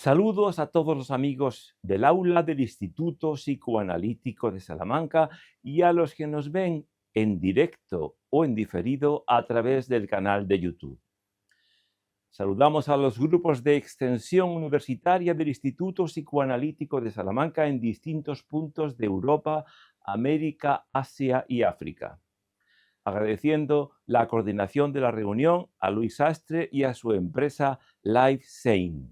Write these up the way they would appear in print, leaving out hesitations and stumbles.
Saludos a todos los amigos del aula del Instituto Psicoanalítico de Salamanca y a los que nos ven en directo o en diferido a través del canal de YouTube. Saludamos a los grupos de extensión universitaria del Instituto Psicoanalítico de Salamanca en distintos puntos de Europa, América, Asia y África. Agradeciendo la coordinación de la reunión a Luis Sastre y a su empresa LifeSane.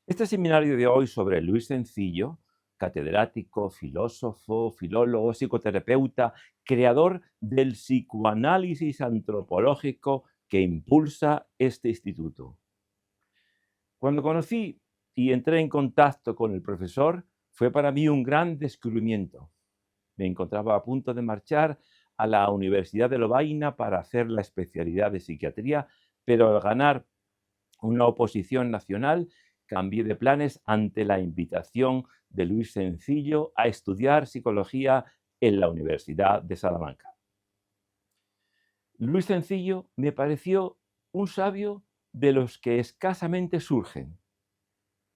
Este seminario de hoy sobre Luis Sencillo, catedrático, filósofo, filólogo, psicoterapeuta, creador del psicoanálisis antropológico que impulsa este instituto. Cuando conocí y entré en contacto con el profesor, fue para mí un gran descubrimiento. Me encontraba a punto de marchar a la Universidad de Lovaina para hacer la especialidad de psiquiatría, pero al ganar una oposición nacional, cambié de planes ante la invitación de Luis Sencillo a estudiar psicología en la Universidad de Salamanca. Luis Sencillo me pareció un sabio de los que escasamente surgen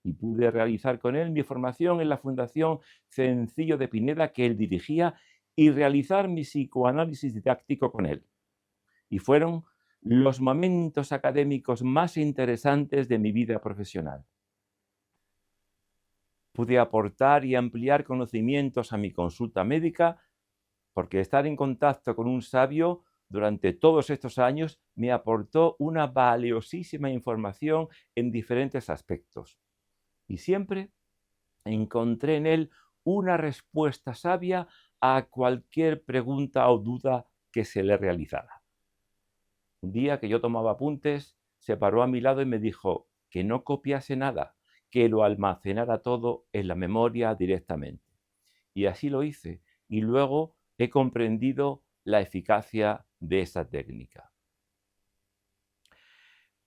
y pude realizar con él mi formación en la Fundación Sencillo de Pineda que él dirigía y realizar mi psicoanálisis didáctico con él. Y fueron los momentos académicos más interesantes de mi vida profesional. Pude aportar y ampliar conocimientos a mi consulta médica porque estar en contacto con un sabio durante todos estos años me aportó una valiosísima información en diferentes aspectos. Y siempre encontré en él una respuesta sabia a cualquier pregunta o duda que se le realizara. Un día que yo tomaba apuntes, se paró a mi lado y me dijo que no copiase nada, que lo almacenara todo en la memoria directamente. Y así lo hice, y luego he comprendido la eficacia de esa técnica.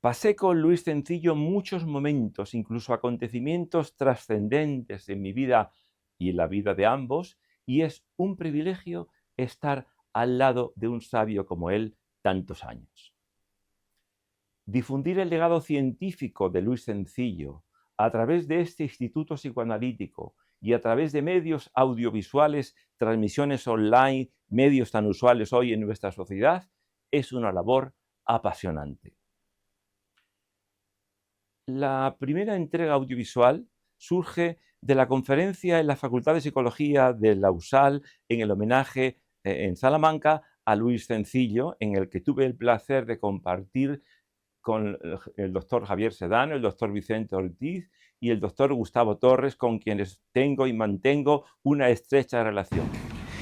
Pasé con Luis Sencillo muchos momentos, incluso acontecimientos trascendentes en mi vida y en la vida de ambos, y es un privilegio estar al lado de un sabio como él tantos años. Difundir el legado científico de Luis Sencillo a través de este instituto psicoanalítico y a través de medios audiovisuales, transmisiones online, medios tan usuales hoy en nuestra sociedad, es una labor apasionante. La primera entrega audiovisual surge de la conferencia en la Facultad de Psicología de la USAL en el homenaje en Salamanca a Luis Sencillo, en el que tuve el placer de compartir con el doctor Javier Sedano, el doctor Vicente Ortiz y el doctor Gustavo Torres, con quienes tengo y mantengo una estrecha relación.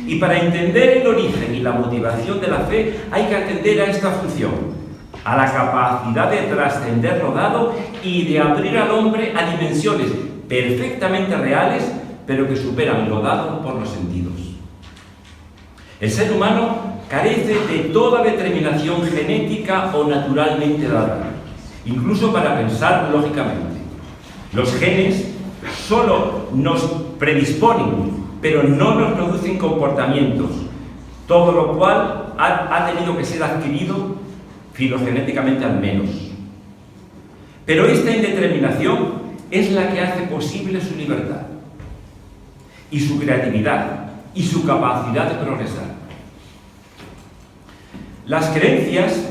Y para entender el origen y la motivación de la fe hay que atender a esta función, a la capacidad de trascender lo dado y de abrir al hombre a dimensiones perfectamente reales, pero que superan lo dado por los sentidos. El ser humano carece de toda determinación genética o naturalmente dada, incluso para pensar lógicamente. Los genes solo nos predisponen, pero no nos producen comportamientos, todo lo cual ha tenido que ser adquirido filogenéticamente al menos. Pero esta indeterminación es la que hace posible su libertad, y su creatividad, y su capacidad de progresar. Las creencias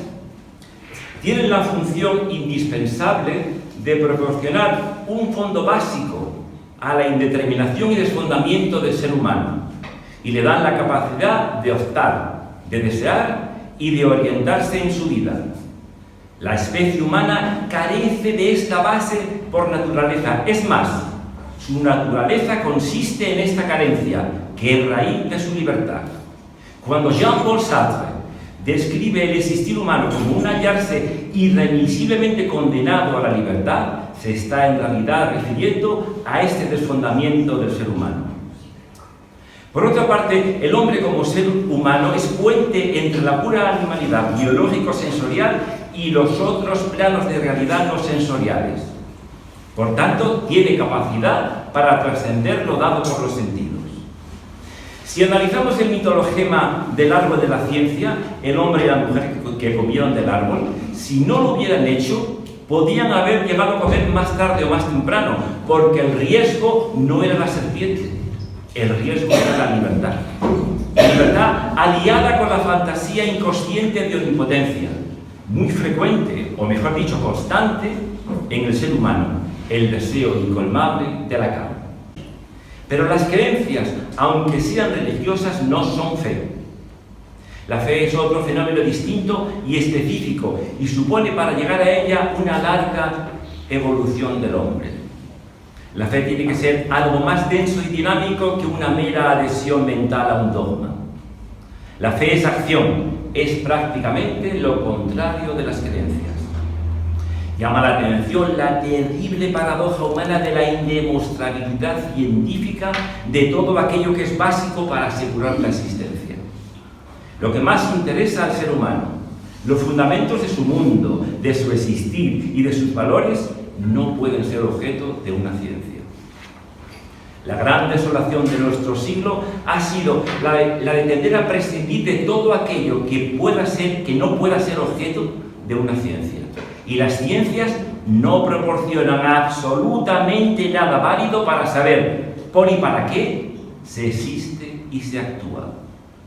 tienen la función indispensable de proporcionar un fondo básico a la indeterminación y desfondamiento del ser humano y le dan la capacidad de optar, de desear y de orientarse en su vida. La especie humana carece de esta base por naturaleza. Es más, su naturaleza consiste en esta carencia, que es raíz de su libertad. Cuando Jean-Paul Sartre describe el existir humano como un hallarse irremisiblemente condenado a la libertad, se está en realidad refiriendo a este desfondamiento del ser humano. Por otra parte, el hombre como ser humano es puente entre la pura animalidad biológico-sensorial y los otros planos de realidad no sensoriales. Por tanto, tiene capacidad para trascender lo dado por los sentidos. Si analizamos el mitologema del árbol de la ciencia, el hombre y la mujer que comieron del árbol, si no lo hubieran hecho, podían haber llegado a comer más tarde o más temprano, porque el riesgo no era la serpiente, el riesgo era la libertad. La libertad aliada con la fantasía inconsciente de omnipotencia, muy frecuente, o mejor dicho, constante, en el ser humano, el deseo incolmable de la carne. Pero las creencias, aunque sean religiosas, no son fe. La fe es otro fenómeno distinto y específico y supone para llegar a ella una larga evolución del hombre. La fe tiene que ser algo más denso y dinámico que una mera adhesión mental a un dogma. La fe es acción, es prácticamente lo contrario de las creencias. Llama la atención la terrible paradoja humana de la indemostrabilidad científica de todo aquello que es básico para asegurar la existencia. Lo que más interesa al ser humano, los fundamentos de su mundo, de su existir y de sus valores, no pueden ser objeto de una ciencia. La gran desolación de nuestro siglo ha sido la de tender a prescindir de todo aquello que no pueda ser objeto de una ciencia. Y las ciencias no proporcionan absolutamente nada válido para saber por y para qué se existe y se actúa.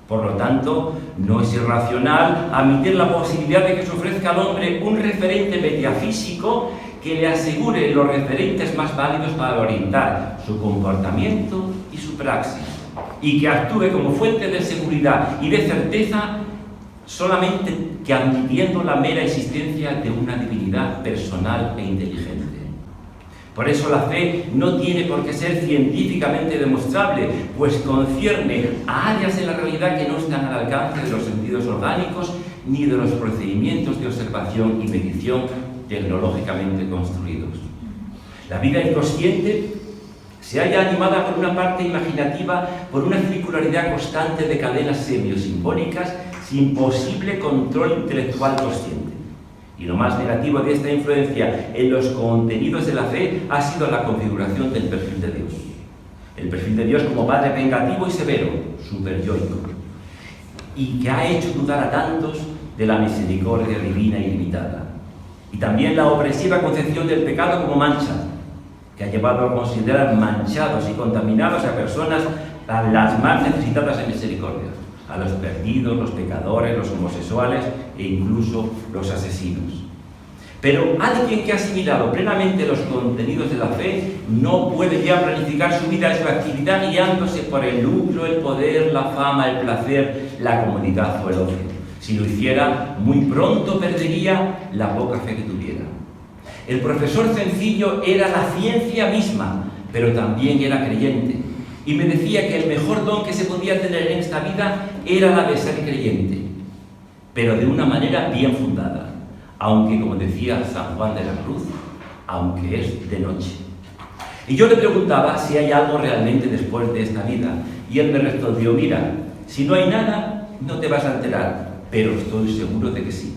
Por lo tanto, no es irracional admitir la posibilidad de que se ofrezca al hombre un referente metafísico que le asegure los referentes más válidos para orientar su comportamiento y su praxis, y que actúe como fuente de seguridad y de certeza solamente que admitiendo la mera existencia de una divinidad personal e inteligente. Por eso la fe no tiene por qué ser científicamente demostrable, pues concierne a áreas de la realidad que no están al alcance de los sentidos orgánicos ni de los procedimientos de observación y medición tecnológicamente construidos. La vida inconsciente se halla animada por una parte imaginativa, por una circularidad constante de cadenas semiosimbólicas sin posible control intelectual consciente. Y lo más negativo de esta influencia en los contenidos de la fe ha sido la configuración del perfil de Dios. El perfil de Dios como Padre vengativo y severo, superyoico, y que ha hecho dudar a tantos de la misericordia divina ilimitada. Y también la opresiva concepción del pecado como mancha, que ha llevado a considerar manchados y contaminados a personas las más necesitadas de misericordia, a los perdidos, los pecadores, los homosexuales e incluso los asesinos. Pero alguien que ha asimilado plenamente los contenidos de la fe no puede ya planificar su vida y su actividad guiándose por el lucro, el poder, la fama, el placer, la comodidad o el ocio. Si lo hiciera, muy pronto perdería la poca fe que tuviera. El profesor sencillo era la ciencia misma, pero también era creyente. Y me decía que el mejor don que se podía tener en esta vida era la de ser creyente, pero de una manera bien fundada, aunque, como decía San Juan de la Cruz, aunque es de noche. Y yo le preguntaba si hay algo realmente después de esta vida, y él me respondió: mira, si no hay nada, no te vas a enterar, pero estoy seguro de que sí.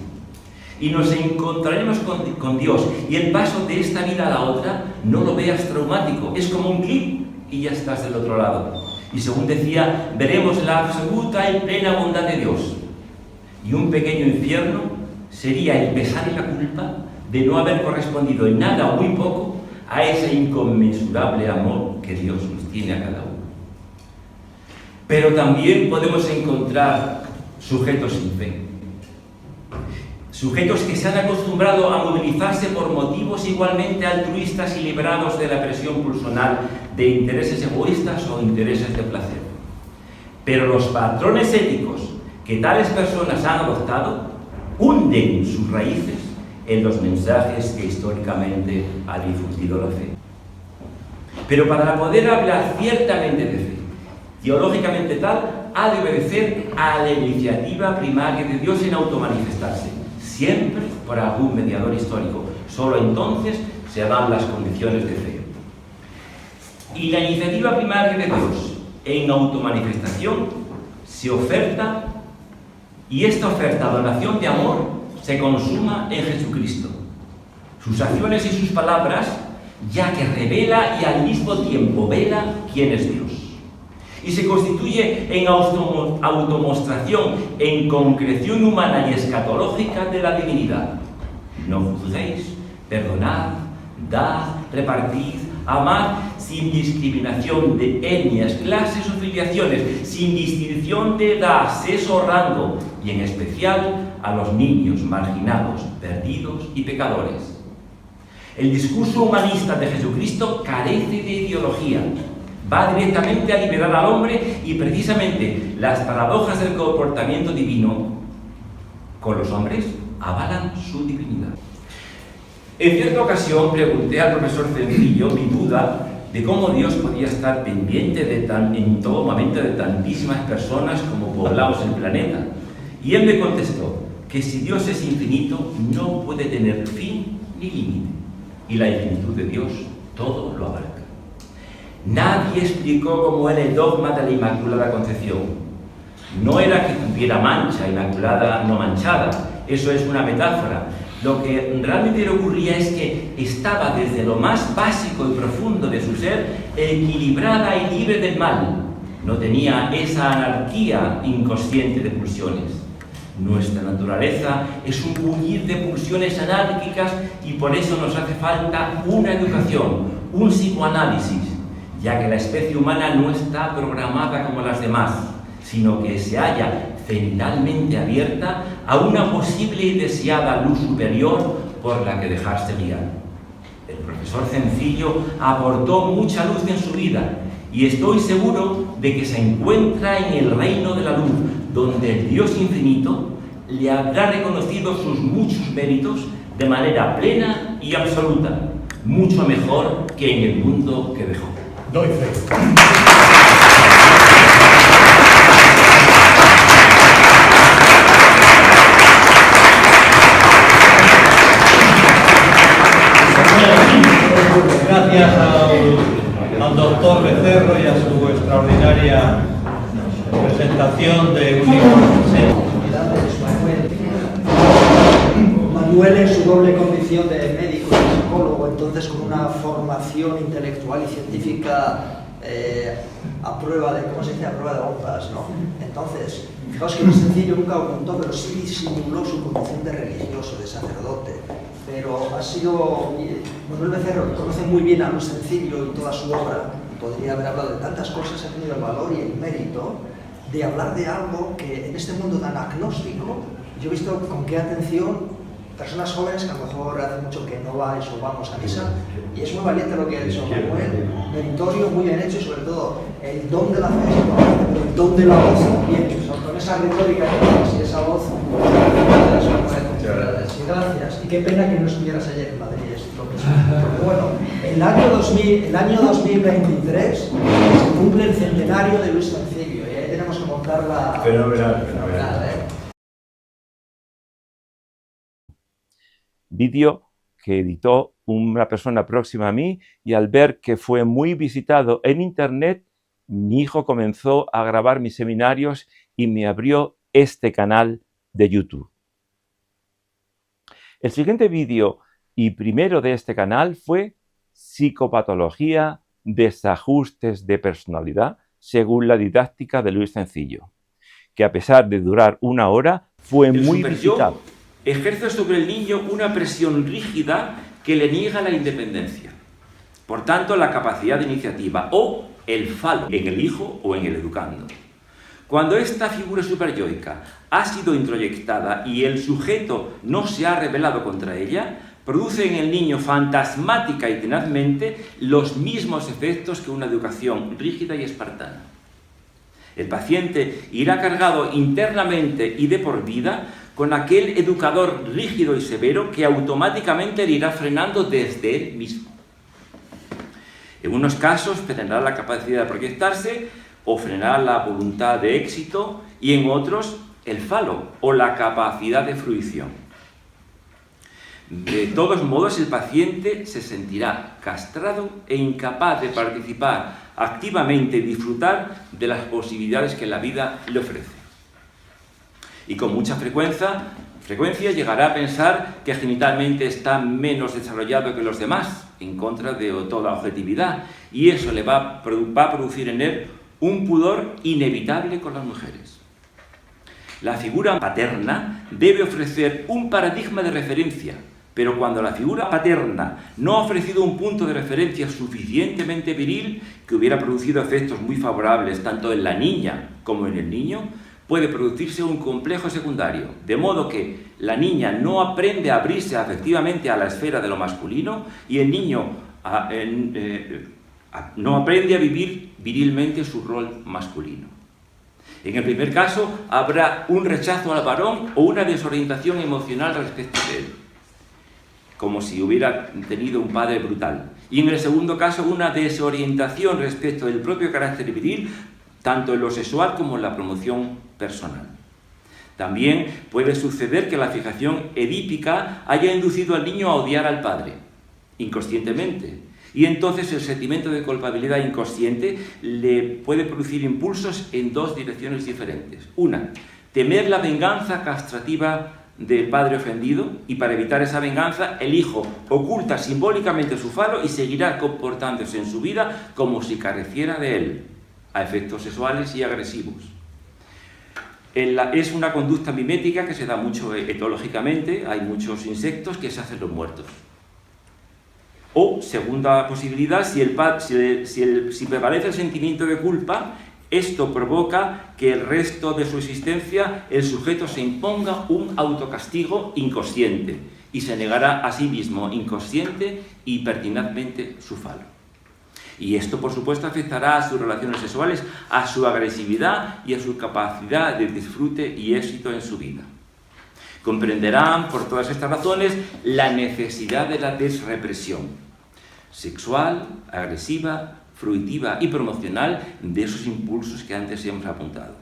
Y nos encontraremos con Dios, y el paso de esta vida a la otra no lo veas traumático, es como un clic y ya estás del otro lado. Y según decía, veremos la absoluta y plena bondad de Dios. Y un pequeño infierno sería el pesar y la culpa de no haber correspondido en nada o muy poco a ese inconmensurable amor que Dios nos tiene a cada uno. Pero también podemos encontrar sujetos sin fe. Sujetos que se han acostumbrado a movilizarse por motivos igualmente altruistas y librados de la presión pulsional de intereses egoístas o intereses de placer. Pero los patrones éticos que tales personas han adoptado hunden sus raíces en los mensajes que históricamente ha difundido la fe. Pero para poder hablar ciertamente de fe, teológicamente tal, ha de obedecer a la iniciativa primaria de Dios en automanifestarse, siempre por algún mediador histórico. Solo entonces se dan las condiciones de fe. Y la iniciativa primaria de Dios en automanifestación se oferta, y esta oferta, donación de amor, se consuma en Jesucristo. Sus acciones y sus palabras, ya que revela y al mismo tiempo vela quién es Dios. Y se constituye en automostración, en concreción humana y escatológica de la divinidad. No juzguéis, Perdonad, dad, repartid, amad sin discriminación de etnias, clases o filiaciones, sin distinción de edad, sexo o rango, y en especial a los niños marginados, perdidos y pecadores. El discurso humanista de Jesucristo carece de ideología. Va directamente a liberar al hombre y precisamente las paradojas del comportamiento divino con los hombres avalan su divinidad. En cierta ocasión pregunté al profesor Cencillo mi duda de cómo Dios podía estar pendiente en todo momento de tantísimas personas como poblamos el planeta. Y él me contestó que si Dios es infinito, no puede tener fin ni límite. Y la infinitud de Dios todo lo abarca. Nadie explicó cómo era el dogma de la Inmaculada Concepción. No era que tuviera mancha, inmaculada, no manchada. Eso es una metáfora. Lo que realmente le ocurría es que estaba desde lo más básico y profundo de su ser equilibrada y libre del mal. No tenía esa anarquía inconsciente de pulsiones. Nuestra naturaleza es un bullir de pulsiones anárquicas y por eso nos hace falta una educación, un psicoanálisis, ya que la especie humana no está programada como las demás, sino que se halla cenitalmente abierta a una posible y deseada luz superior por la que dejarse guiar. El profesor Cencillo aportó mucha luz en su vida y estoy seguro de que se encuentra en el reino de la luz, donde el Dios infinito le habrá reconocido sus muchos méritos de manera plena y absoluta, mucho mejor que en el mundo que dejó. Doy fe. Gracias al doctor Becerro y a su extraordinaria presentación de un libro. Manuel, en su doble condición de médico y psicólogo, entonces con una formación intelectual y científica a prueba de, ¿cómo se dice? A prueba de bombas, ¿no? Entonces, fijaos que no es sencillo, nunca ocultó, pero sí disimuló su condición de religioso, de sacerdote. Pero ha sido, Manuel Becerro, que conoce muy bien a Luis Cencillo y toda su obra, podría haber hablado de tantas cosas, ha tenido el valor y el mérito de hablar de algo que en este mundo tan agnóstico, yo he visto con qué atención personas jóvenes que a lo mejor hace mucho que no vais o vamos a misa, y es muy valiente lo que ha dicho Manuel, meritorio, muy bien hecho, y sobre todo el don de la fe, el don de la voz también, con esa retórica que tienes y esa voz, gracias, y qué pena que no estuvieras ayer en Madrid, porque bueno, el año 2023 se cumple el centenario de Luis Cencillo, y ahí tenemos que montar la... Fenomenal. Vídeo que editó una persona próxima a mí, y al ver que fue muy visitado en internet, mi hijo comenzó a grabar mis seminarios y me abrió este canal de YouTube. El siguiente vídeo y primero de este canal fue Psicopatología, desajustes de personalidad, según la didáctica de Luis Cencillo, que a pesar de durar una hora, fue muy visitado. Ejerce sobre el niño una presión rígida que le niega la independencia. Por tanto, la capacidad de iniciativa o el falo en el hijo o en el educando. Cuando esta figura superyoica ha sido introyectada y el sujeto no se ha rebelado contra ella, produce en el niño fantasmática y tenazmente los mismos efectos que una educación rígida y espartana. El paciente irá cargado internamente y de por vida con aquel educador rígido y severo que automáticamente le irá frenando desde él mismo. En unos casos frenará la capacidad de proyectarse o frenará la voluntad de éxito, y en otros el falo o la capacidad de fruición. De todos modos, el paciente se sentirá castrado e incapaz de participar activamente y disfrutar de las posibilidades que la vida le ofrece. Y con mucha frecuencia llegará a pensar que genitalmente está menos desarrollado que los demás, en contra de toda objetividad, y eso le va a producir en él un pudor inevitable con las mujeres. La figura paterna debe ofrecer un paradigma de referencia Pero cuando la figura paterna no ha ofrecido un punto de referencia suficientemente viril que hubiera producido efectos muy favorables tanto en la niña como en el niño, puede producirse un complejo secundario, de modo que la niña no aprende a abrirse afectivamente a la esfera de lo masculino y el niño no aprende a vivir virilmente su rol masculino. En el primer caso, habrá un rechazo al varón o una desorientación emocional respecto de él, como si hubiera tenido un padre brutal. Y en el segundo caso, una desorientación respecto del propio carácter viril, tanto en lo sexual como en la promoción personal. También puede suceder que la fijación edípica haya inducido al niño a odiar al padre, inconscientemente, y entonces el sentimiento de culpabilidad inconsciente le puede producir impulsos en dos direcciones diferentes. Una, temer la venganza castrativa del padre ofendido, y para evitar esa venganza el hijo oculta simbólicamente su falo y seguirá comportándose en su vida como si careciera de él, a efectos sexuales y agresivos. Es una conducta mimética que se da mucho etológicamente, hay muchos insectos que se hacen los muertos. O, segunda posibilidad, si prevalece el sentimiento de culpa, esto provoca que el resto de su existencia el sujeto se imponga un autocastigo inconsciente y se negará a sí mismo inconsciente y pertinazmente su falo. Y esto, por supuesto, afectará a sus relaciones sexuales, a su agresividad y a su capacidad de disfrute y éxito en su vida. Comprenderán, por todas estas razones, la necesidad de la desrepresión sexual, agresiva, fruitiva y promocional de esos impulsos que antes hemos apuntado.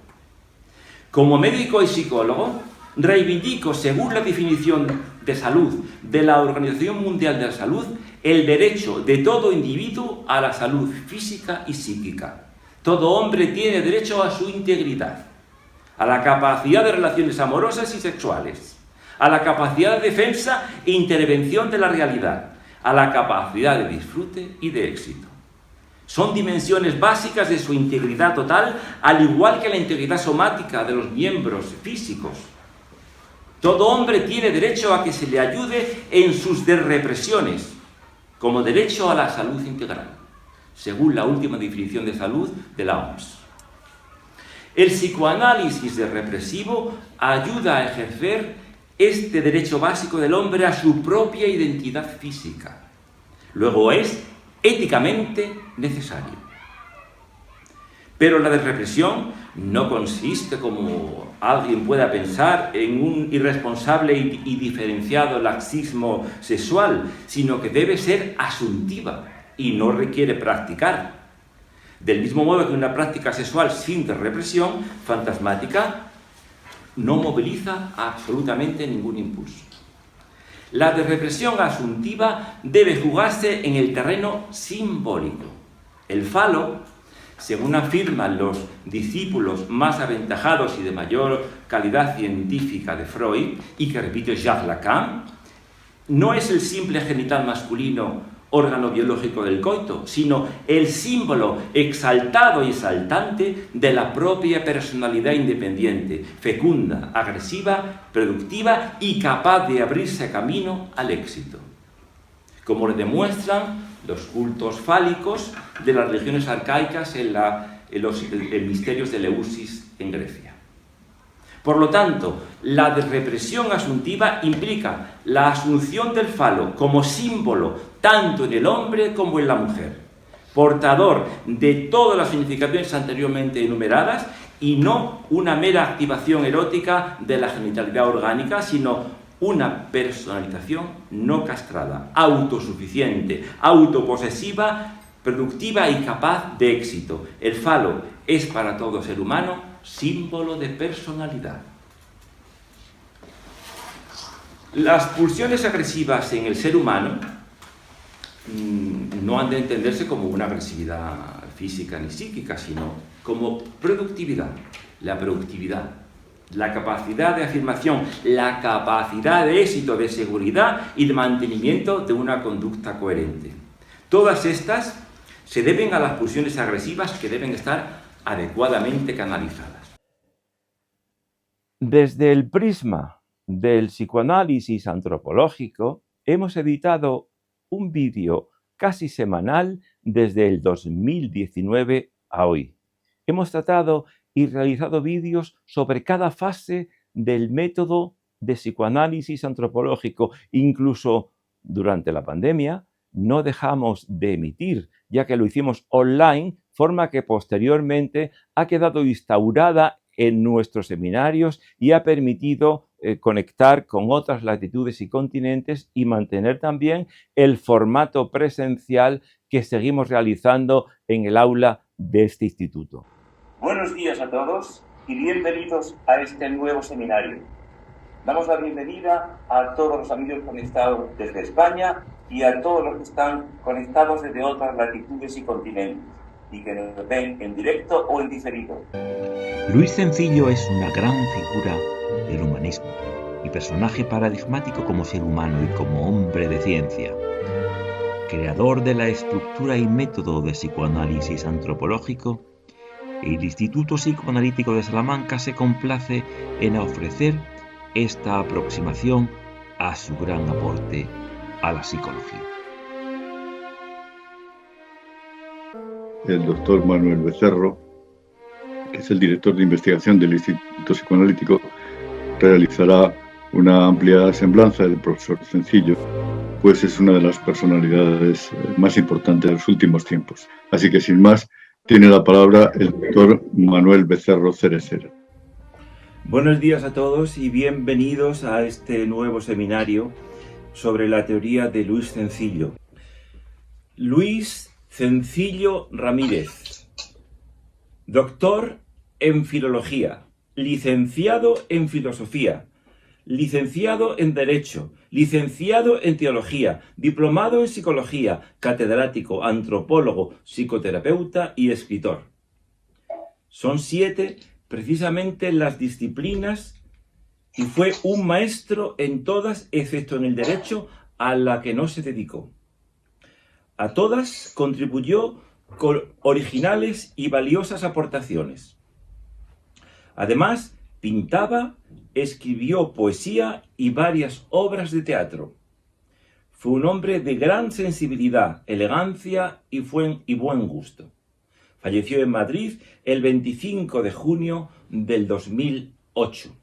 Como médico y psicólogo, reivindico, según la definición de salud de la Organización Mundial de la Salud, el derecho de todo individuo a la salud física y psíquica. Todo hombre tiene derecho a su integridad, a la capacidad de relaciones amorosas y sexuales, a la capacidad de defensa e intervención de la realidad, a la capacidad de disfrute y de éxito. Son dimensiones básicas de su integridad total, al igual que la integridad somática de los miembros físicos. Todo hombre tiene derecho a que se le ayude en sus desrepresiones, como derecho a la salud integral, según la última definición de salud de la OMS. El psicoanálisis desrepresivo ayuda a ejercer este derecho básico del hombre a su propia identidad física. Luego es éticamente necesario. Pero la desrepresión no consiste, como alguien pueda pensar, en un irresponsable y diferenciado laxismo sexual, sino que debe ser asuntiva y no requiere practicar. Del mismo modo que una práctica sexual sin desrepresión fantasmática no moviliza absolutamente ningún impulso. La desrepresión asuntiva debe jugarse en el terreno simbólico. El falo, según afirman los discípulos más aventajados y de mayor calidad científica de Freud, y que repite Jacques Lacan, no es el simple genital masculino, órgano biológico del coito, sino el símbolo exaltado y exaltante de la propia personalidad independiente, fecunda, agresiva, productiva y capaz de abrirse camino al éxito, como lo demuestran los cultos fálicos de las religiones arcaicas en los misterios de Eleusis en Grecia. Por lo tanto, la desrepresión asuntiva implica la asunción del falo como símbolo tanto en el hombre como en la mujer, portador de todas las significaciones anteriormente enumeradas y no una mera activación erótica de la genitalidad orgánica, sino una personalización no castrada, autosuficiente, autoposesiva, productiva y capaz de éxito. El falo es para todo ser humano símbolo de personalidad. Las pulsiones agresivas en el ser humano no han de entenderse como una agresividad física ni psíquica, sino como productividad. La productividad, la capacidad de afirmación, la capacidad de éxito, de seguridad y de mantenimiento de una conducta coherente. Todas estas se deben a las pulsiones agresivas que deben estar adecuadamente canalizadas. Desde el prisma del psicoanálisis antropológico, hemos editado un vídeo casi semanal desde el 2019 a hoy. Hemos tratado y realizado vídeos sobre cada fase del método de psicoanálisis antropológico. Incluso durante la pandemia no dejamos de emitir, ya que lo hicimos online, forma que posteriormente ha quedado instaurada en nuestros seminarios y ha permitido conectar con otras latitudes y continentes y mantener también el formato presencial que seguimos realizando en el aula de este instituto. Buenos días a todos y bienvenidos a este nuevo seminario. Damos la bienvenida a todos los amigos conectados desde España y a todos los que están conectados desde otras latitudes y continentes y que nos ven en directo o en diferido. Luis Cencillo es una gran figura del humanismo y personaje paradigmático como ser humano y como hombre de ciencia. Creador de la estructura y método de psicoanálisis antropológico, el Instituto Psicoanalítico de Salamanca se complace en ofrecer esta aproximación a su gran aporte a la psicología. El doctor Manuel Becerro, que es el director de investigación del Instituto Psicoanalítico, realizará una amplia semblanza del profesor Cencillo, pues es una de las personalidades más importantes de los últimos tiempos. Así que sin más, tiene la palabra el doctor Manuel Becerro Cerecera. Buenos días a todos y bienvenidos a este nuevo seminario sobre la teoría de Luis Cencillo. Luis Cencillo Ramírez, doctor en filología, licenciado en filosofía, licenciado en Derecho, licenciado en Teología, diplomado en Psicología, catedrático, antropólogo, psicoterapeuta y escritor. Son 7 precisamente las disciplinas y fue un maestro en todas, excepto en el Derecho, a la que no se dedicó. A todas contribuyó con originales y valiosas aportaciones. Además, pintaba, escribió poesía y varias obras de teatro. Fue un hombre de gran sensibilidad, elegancia y buen gusto. Falleció en Madrid el 25 de junio del 2008.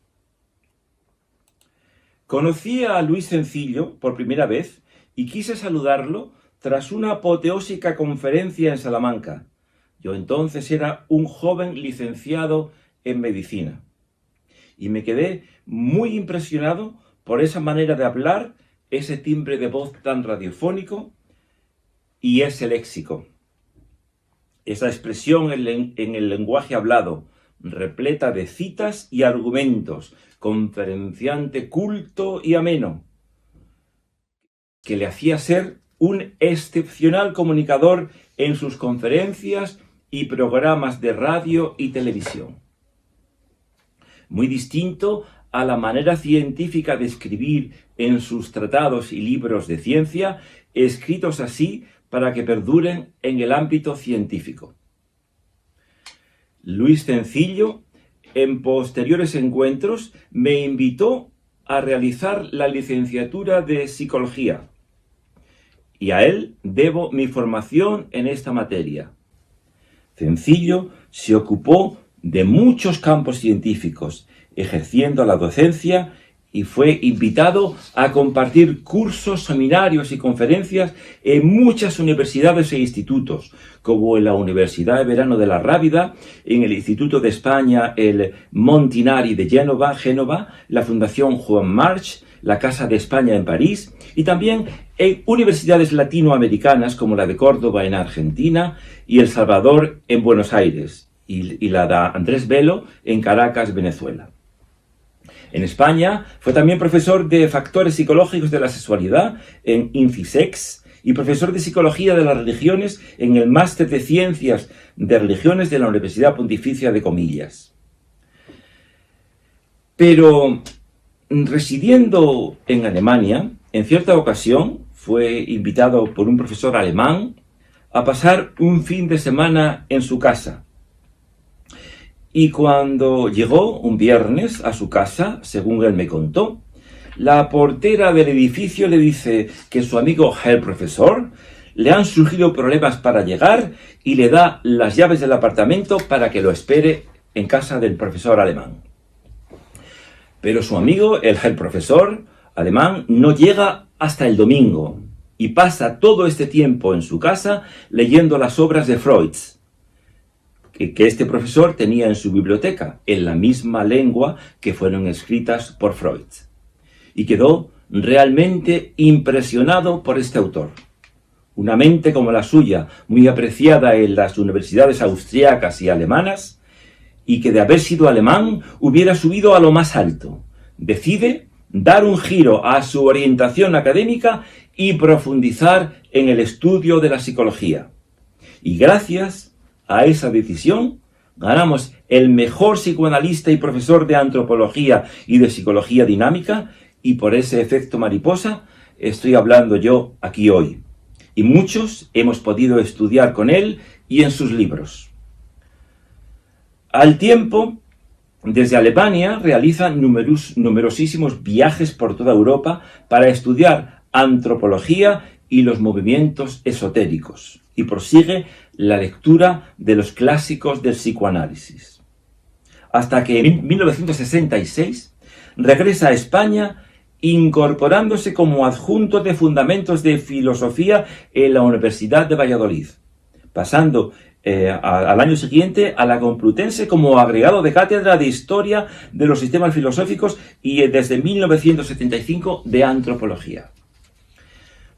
Conocí a Luis Cencillo por primera vez y quise saludarlo tras una apoteósica conferencia en Salamanca. Yo entonces era un joven licenciado en medicina y me quedé muy impresionado por esa manera de hablar, ese timbre de voz tan radiofónico y ese léxico. Esa expresión en el lenguaje hablado, repleta de citas y argumentos, conferenciante culto y ameno, que le hacía ser un excepcional comunicador en sus conferencias y programas de radio y televisión. Muy distinto a la manera científica de escribir en sus tratados y libros de ciencia, escritos así para que perduren en el ámbito científico. Luis Cencillo, en posteriores encuentros, me invitó a realizar la licenciatura de Psicología, y a él debo mi formación en esta materia. Cencillo se ocupó de muchos campos científicos, ejerciendo la docencia, y fue invitado a compartir cursos, seminarios y conferencias en muchas universidades e institutos, como en la Universidad de Verano de la Rábida, en el Instituto de España, el Montinari de Génova, la Fundación Juan March, la Casa de España en París, y también en universidades latinoamericanas como la de Córdoba en Argentina y El Salvador en Buenos Aires, y la de Andrés Bello en Caracas, Venezuela. En España fue también profesor de factores psicológicos de la sexualidad en INCISEX y profesor de psicología de las religiones en el Máster de Ciencias de Religiones de la Universidad Pontificia de Comillas. Pero residiendo en Alemania, en cierta ocasión fue invitado por un profesor alemán a pasar un fin de semana en su casa. Y cuando llegó un viernes a su casa, según él me contó, la portera del edificio le dice que su amigo Herr Profesor le han surgido problemas para llegar y le da las llaves del apartamento para que lo espere en casa del profesor alemán. Pero su amigo, el Herr Profesor alemán, no llega hasta el domingo y pasa todo este tiempo en su casa leyendo las obras de Freud, que este profesor tenía en su biblioteca, en la misma lengua que fueron escritas por Freud. Y quedó realmente impresionado por este autor. Una mente como la suya, muy apreciada en las universidades austriacas y alemanas, y que de haber sido alemán hubiera subido a lo más alto. Decide dar un giro a su orientación académica y profundizar en el estudio de la psicología. Y gracias a esa decisión, ganamos el mejor psicoanalista y profesor de antropología y de psicología dinámica, y por ese efecto mariposa estoy hablando yo aquí hoy. Y muchos hemos podido estudiar con él y en sus libros. Al tiempo, desde Alemania realiza numerosísimos viajes por toda Europa para estudiar antropología y los movimientos esotéricos, y prosigue la lectura de los clásicos del psicoanálisis. Hasta que en 1966 regresa a España, incorporándose como adjunto de Fundamentos de Filosofía en la Universidad de Valladolid, pasando al año siguiente a la Complutense como agregado de cátedra de Historia de los Sistemas Filosóficos y desde 1975 de Antropología.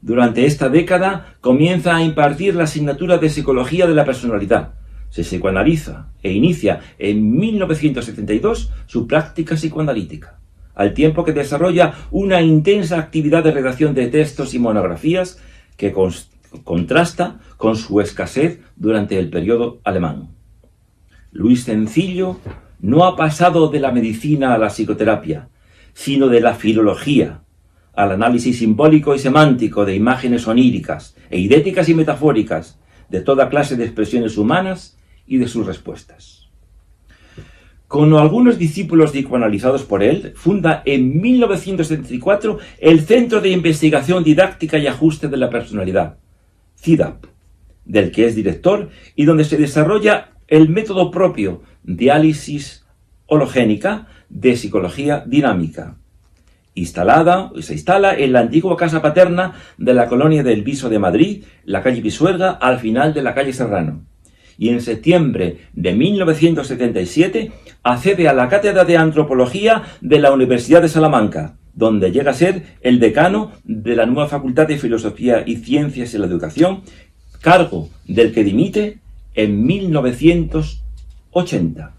Durante esta década comienza a impartir la asignatura de Psicología de la Personalidad. Se psicoanaliza e inicia en 1972 su práctica psicoanalítica, al tiempo que desarrolla una intensa actividad de redacción de textos y monografías que contrasta con su escasez durante el periodo alemán. Luis Cencillo no ha pasado de la medicina a la psicoterapia, sino de la filología al análisis simbólico y semántico de imágenes oníricas, eidéticas y metafóricas, de toda clase de expresiones humanas y de sus respuestas. Con algunos discípulos psicoanalizados por él, funda en 1974 el Centro de Investigación Didáctica y Ajuste de la Personalidad, CIDAP, del que es director y donde se desarrolla el método propio de análisis hologénica de psicología dinámica, se instala en la antigua casa paterna de la colonia del Viso de Madrid, la calle Pisuerga, al final de la calle Serrano. Y en septiembre de 1977 accede a la cátedra de Antropología de la Universidad de Salamanca, donde llega a ser el decano de la nueva Facultad de Filosofía y Ciencias en la Educación, cargo del que dimite en 1980.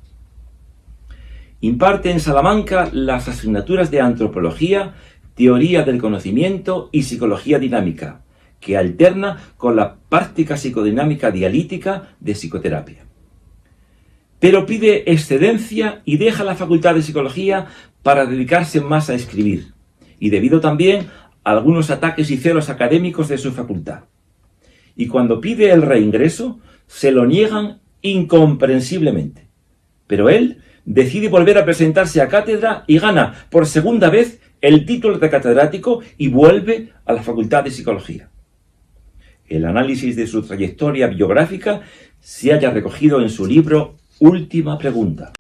Imparte en Salamanca las asignaturas de Antropología, Teoría del Conocimiento y Psicología Dinámica, que alterna con la práctica psicodinámica dialítica de psicoterapia. Pero pide excedencia y deja la Facultad de Psicología para dedicarse más a escribir, y debido también a algunos ataques y celos académicos de su facultad. Y cuando pide el reingreso, se lo niegan incomprensiblemente. Pero él decide volver a presentarse a cátedra y gana por segunda vez el título de catedrático y vuelve a la Facultad de Psicología. El análisis de su trayectoria biográfica se halla recogido en su libro Última Pregunta.